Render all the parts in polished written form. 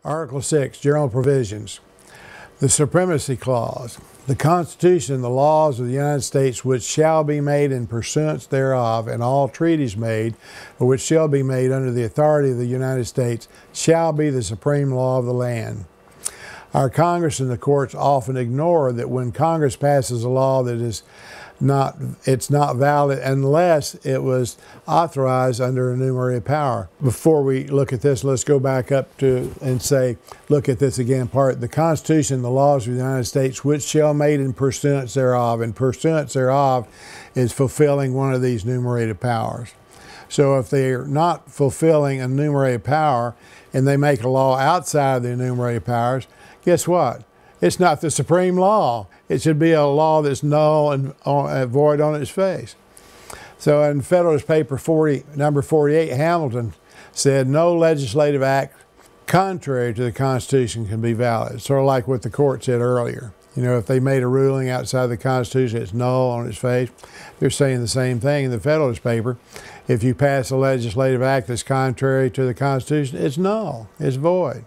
Article 6, General Provisions. The Supremacy Clause. The Constitution and the laws of the United States which shall be made in pursuance thereof, and all treaties made, or which shall be made under the authority of the United States, shall be the supreme law of the land. Our Congress and the courts often ignore that when Congress passes a law that it's not valid unless it was authorized under enumerated power. Before we look at this, let's go back up to and say, look at this again, the Constitution and the laws of the United States which shall be made in pursuance thereof. And pursuance thereof is fulfilling one of these enumerated powers. So if they're not fulfilling a enumerated power and they make a law outside of the enumerated powers, guess what? It's not the supreme law. It should be a law that's null and void on its face. So in Federalist Paper number 48, Hamilton said no legislative act contrary to the Constitution can be valid. Sort of like what the court said earlier. You know, if they made a ruling outside the Constitution, it's null on its face. They're saying the same thing in the Federalist Paper. If you pass a legislative act that's contrary to the Constitution, it's null, it's void.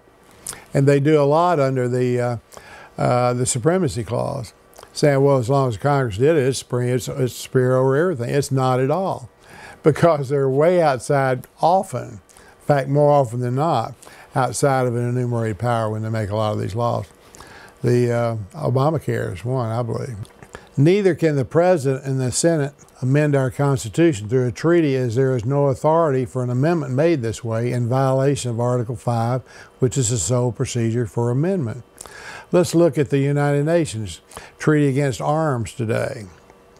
And they do a lot under the Supremacy Clause, saying, well, as long as Congress did it, it's superior over everything. It's not at all, because they're way outside often, in fact, more often than not, outside of an enumerated power when they make a lot of these laws. The Obamacare is one, I believe. Neither can the President and the Senate amend our Constitution through a treaty, as there is no authority for an amendment made this way in violation of Article 5, which is the sole procedure for amendment. Let's look at the United Nations Treaty Against Arms today.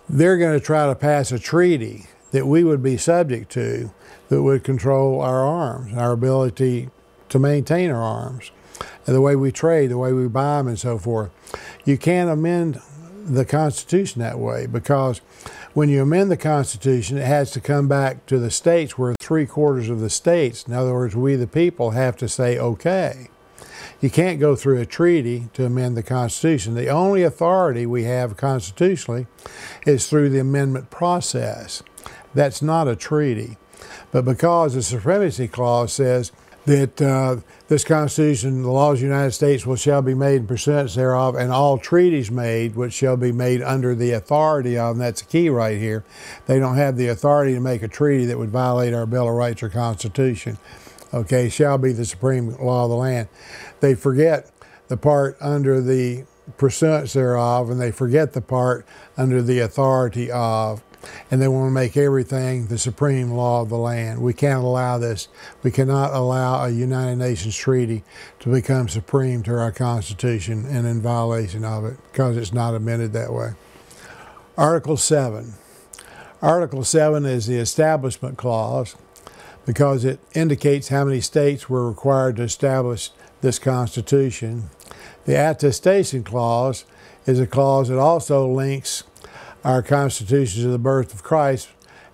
They're going to try to pass a treaty that we would be subject to that would control our arms, our ability to maintain our arms, and the way we trade, the way we buy them, and so forth. You can't amend the Constitution that way, because when you amend the Constitution, it has to come back to the states, where 3/4 of the states, in other words, we the people, have to say okay. You can't go through a treaty to amend the Constitution. The only authority we have constitutionally is through the amendment process. That's not a treaty. But because the Supremacy Clause says that this Constitution, the laws of the United States shall be made in pursuance thereof, and all treaties made which shall be made under the authority of, and that's the key right here. They don't have the authority to make a treaty that would violate our Bill of Rights or Constitution. Okay, shall be the supreme law of the land. They forget the part under the pursuance thereof, and they forget the part under the authority of, and they want to make everything the supreme law of the land. We can't allow this. We cannot allow a United Nations treaty to become supreme to our Constitution and in violation of it, because it's not amended that way. Article 7. Article 7 is the Establishment Clause, because it indicates how many states were required to establish this Constitution. The Attestation Clause is a clause that also links our Constitution to the birth of Christ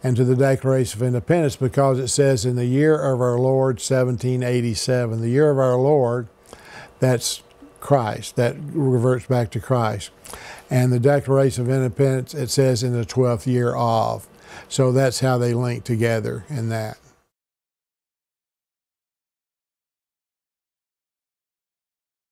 and to the Declaration of Independence, because it says in the year of our Lord 1787. The year of our Lord, that's Christ. That reverts back to Christ. And the Declaration of Independence, it says in the 12th year of. So that's how they link together in that.